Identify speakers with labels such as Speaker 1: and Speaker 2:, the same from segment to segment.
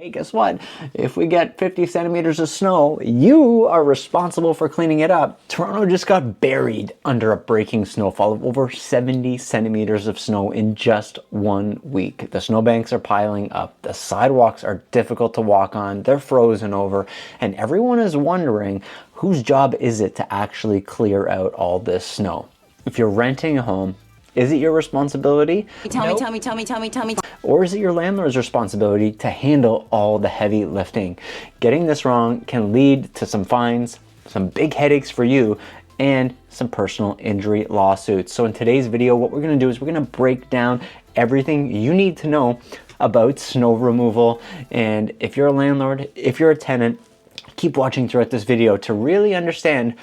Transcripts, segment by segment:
Speaker 1: hey, guess what? If we get 50 centimeters of snow, you are responsible for cleaning it up. Toronto just got buried under a breaking snowfall of over 70 centimeters of snow in just 1 week. The snowbanks are piling up. The sidewalks are difficult to walk on. They're frozen over. And everyone is wondering, whose job is it to actually clear out all this snow? If you're renting a home, is it your responsibility? Tell me. Or is it your landlord's responsibility to handle all the heavy lifting? Getting this wrong can lead to some fines, some big headaches for you, and some personal injury lawsuits. So in today's video, what we're gonna do is we're gonna break down everything you need to know about snow removal. And if you're a landlord, if you're a tenant, keep watching throughout this video to really understand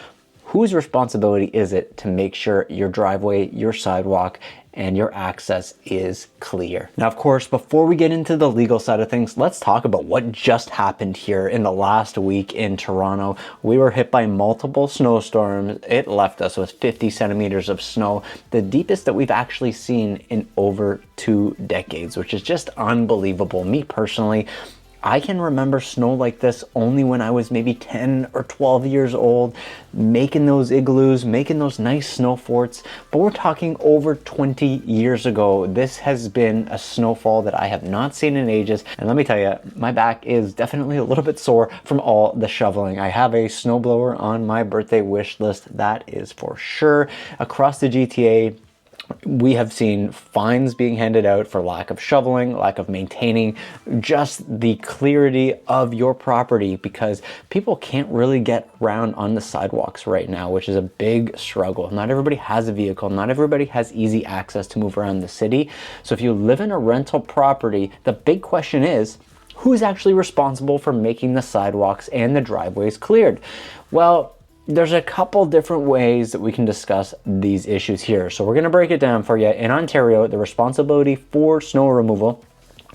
Speaker 1: whose responsibility is it to make sure your driveway, your sidewalk, and your access is clear. Now, of course, before we get into the legal side of things, let's talk about what just happened here in the last week in Toronto. We were hit by multiple snowstorms. It left us with 50 centimeters of snow, the deepest that we've actually seen in over 2 decades, which is just unbelievable. Me personally, I can remember snow like this only when I was maybe 10 or 12 years old, making those igloos, making those nice snow forts. But we're talking over 20 years ago. This has been a snowfall that I have not seen in ages. And let me tell you, my back is definitely a little bit sore from all the shoveling. I have a snowblower on my birthday wish list, that is for sure. Across the GTA, we have seen fines being handed out for lack of shoveling, lack of maintaining just the clarity of your property, because people can't really get around on the sidewalks right now, which is a big struggle. Not everybody has a vehicle. Not everybody has easy access to move around the city. So if you live in a rental property, the big question is, who's actually responsible for making the sidewalks and the driveways cleared? Well, there's a couple different ways that we can discuss these issues here. So we're going to break it down for you. In Ontario, the responsibility for snow removal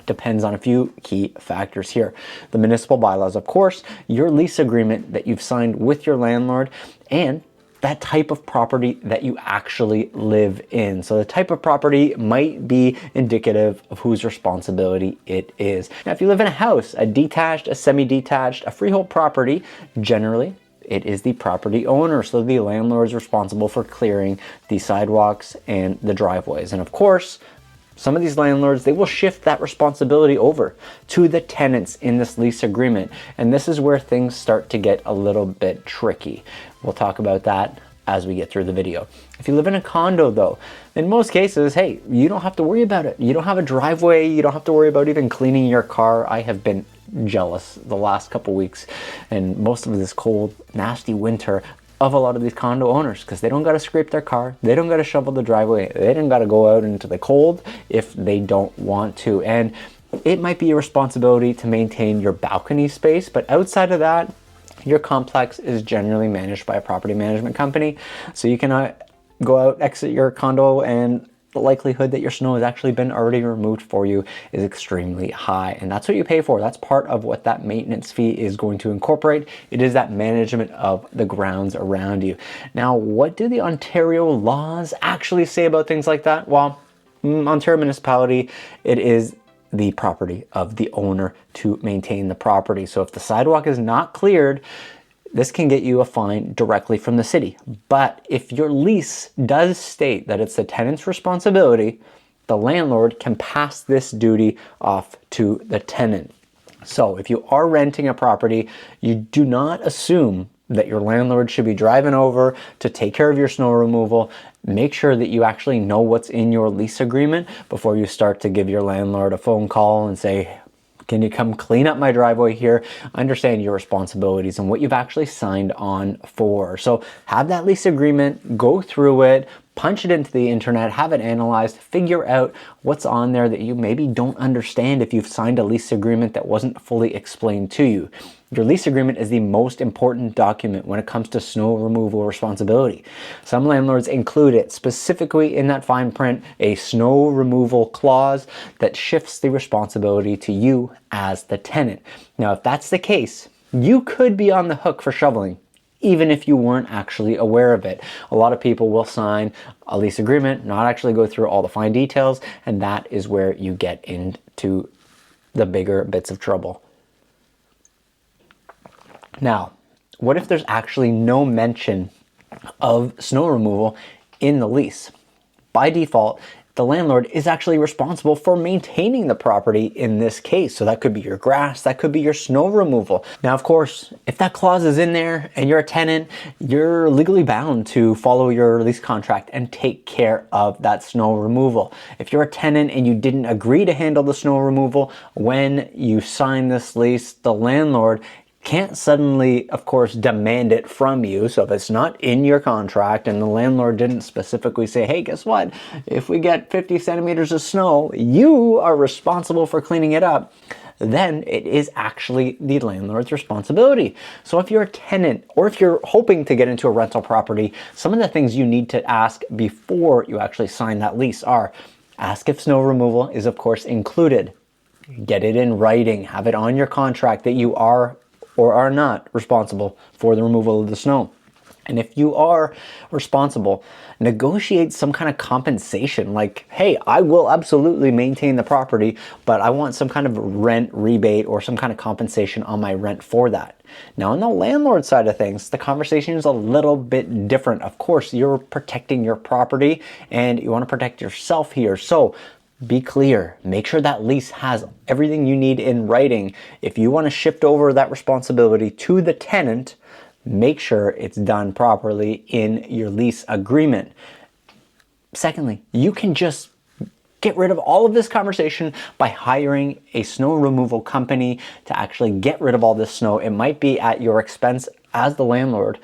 Speaker 1: depends on a few key factors here. The municipal bylaws, of course, your lease agreement that you've signed with your landlord, and that type of property that you actually live in. So the type of property might be indicative of whose responsibility it is. Now, if you live in a house, a detached, a semi-detached, a freehold property, generally, it is the property owner, so the landlord is responsible for clearing the sidewalks and the driveways. And of course, some of these landlords, they will shift that responsibility over to the tenants in this lease agreement. And this is where things start to get a little bit tricky. We'll talk about that as we get through the video. If you live in a condo though, in most cases, hey, you don't have to worry about it. You don't have a driveway. You don't have to worry about even cleaning your car. I have been jealous the last couple weeks and most of this cold, nasty winter of a lot of these condo owners, because they don't got to scrape their car, they don't got to shovel the driveway, they don't got to go out into the cold if they don't want to. And it might be a responsibility to maintain your balcony space, but outside of that, your complex is generally managed by a property management company. So you cannot go out, exit your condo, and the likelihood that your snow has actually been already removed for you is extremely high. And that's what you pay for. That's part of what that maintenance fee is going to incorporate. It is that management of the grounds around you. Now, what do the Ontario laws actually say about things like that? Well, Ontario municipality, it is the property of the owner to maintain the property. So if the sidewalk is not cleared, this can get you a fine directly from the city. But if your lease does state that it's the tenant's responsibility, the landlord can pass this duty off to the tenant. So if you are renting a property, you do not assume that your landlord should be driving over to take care of your snow removal. Make sure that you actually know what's in your lease agreement before you start to give your landlord a phone call and say, can you come clean up my driveway here? Understand your responsibilities and what you've actually signed on for. So have that lease agreement, go through it, punch it into the internet, have it analyzed, figure out what's on there that you maybe don't understand if you've signed a lease agreement that wasn't fully explained to you. Your lease agreement is the most important document when it comes to snow removal responsibility. Some landlords include it specifically in that fine print, a snow removal clause that shifts the responsibility to you as the tenant. Now, if that's the case, you could be on the hook for shoveling, even if you weren't actually aware of it. A lot of people will sign a lease agreement, not actually go through all the fine details, and that is where you get into the bigger bits of trouble. Now, what if there's actually no mention of snow removal in the lease? By default, the landlord is actually responsible for maintaining the property in this case. So that could be your grass, that could be your snow removal. Now, of course, if that clause is in there and you're a tenant, you're legally bound to follow your lease contract and take care of that snow removal. If you're a tenant and you didn't agree to handle the snow removal when you signed this lease, the landlord can't suddenly, of course, demand it from you. So if it's not in your contract and the landlord didn't specifically say, hey, guess what? If we get 50 centimeters of snow, you are responsible for cleaning it up, then it is actually the landlord's responsibility. So if you're a tenant or if you're hoping to get into a rental property, some of the things you need to ask before you actually sign that lease are: ask if snow removal is, of course, included. Get it in writing. Have it on your contract that you are or are not responsible for the removal of the snow. And if you are responsible, negotiate some kind of compensation, like, hey, I will absolutely maintain the property, but I want some kind of rent rebate or some kind of compensation on my rent for that. Now, on the landlord side of things, the conversation is a little bit different. Of course, you're protecting your property and you want to protect yourself here. So be clear. Make sure that lease has everything you need in writing. If you want to shift over that responsibility to the tenant, make sure it's done properly in your lease agreement. Secondly, you can just get rid of all of this conversation by hiring a snow removal company to actually get rid of all this snow. It might be at your expense as the landlord,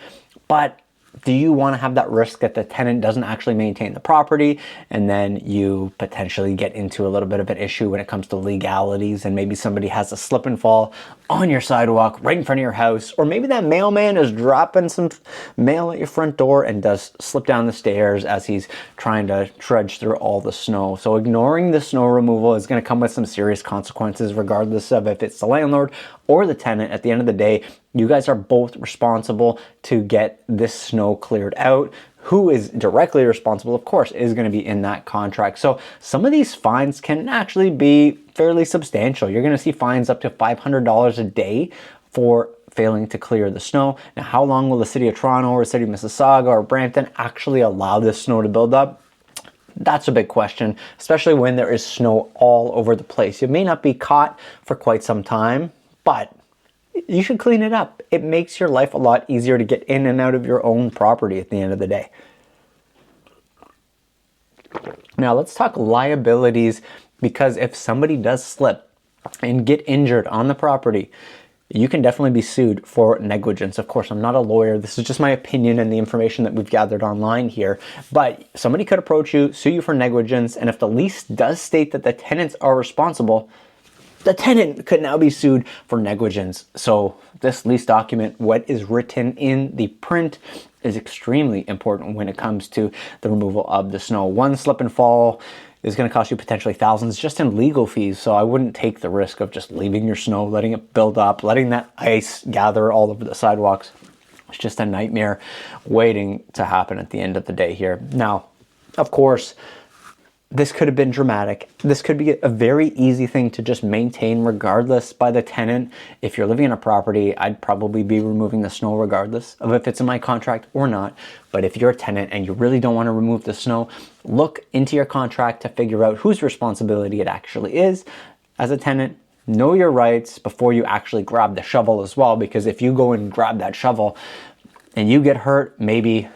Speaker 1: but do you want to have that risk that the tenant doesn't actually maintain the property and then you potentially get into a little bit of an issue when it comes to legalities, and maybe somebody has a slip and fall on your sidewalk right in front of your house, or maybe that mailman is dropping some mail at your front door and does slip down the stairs as he's trying to trudge through all the snow. So ignoring the snow removal is going to come with some serious consequences, regardless of if it's the landlord or the tenant. At the end of the day, you guys are both responsible to get this snow cleared out. Who is directly responsible, of course, is going to be in that contract. So some of these fines can actually be fairly substantial. You're going to see fines up to $500 a day for failing to clear the snow. Now, how long will the city of Toronto or the city of Mississauga or Brampton actually allow this snow to build up? That's a big question, especially when there is snow all over the place. You may not be caught for quite some time, but you should clean it up. It makes your life a lot easier to get in and out of your own property at the end of the day. Now let's talk liabilities, because if somebody does slip and get injured on the property, you can definitely be sued for negligence. Of course, I'm not a lawyer. This is just my opinion and the information that we've gathered online here. But somebody could approach you, sue you for negligence, and if the lease does state that the tenants are responsible, the tenant could now be sued for negligence. So this lease document, what is written in the print, is extremely important when it comes to the removal of the snow. One slip and fall is going to cost you potentially thousands just in legal fees. So I wouldn't take the risk of just leaving your snow, letting it build up, letting that ice gather all over the sidewalks. It's just a nightmare waiting to happen at the end of the day here. Now, of course, this could have been dramatic. This could be a very easy thing to just maintain regardless by the tenant. If you're living in a property, I'd probably be removing the snow regardless of if it's in my contract or not. But if you're a tenant and you really don't want to remove the snow, look into your contract to figure out whose responsibility it actually is. As a tenant, know your rights before you actually grab the shovel as well, because if you go and grab that shovel and you get hurt, maybe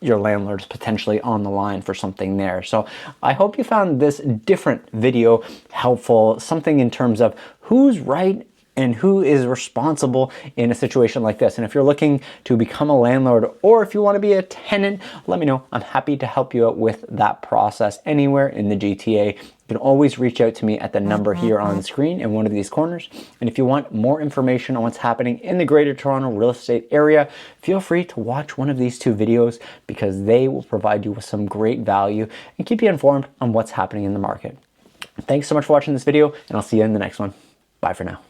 Speaker 1: your landlord's potentially on the line for something there. So I hope you found this different video helpful, something in terms of who's right and who is responsible in a situation like this. And if you're looking to become a landlord, or if you want to be a tenant, let me know. I'm happy to help you out with that process anywhere in the GTA. You can always reach out to me at the number here on screen in one of these corners. And if you want more information on what's happening in the Greater Toronto real estate area, feel free to watch one of these two videos, because they will provide you with some great value and keep you informed on what's happening in the market. Thanks so much for watching this video, and I'll see you in the next one. Bye for now.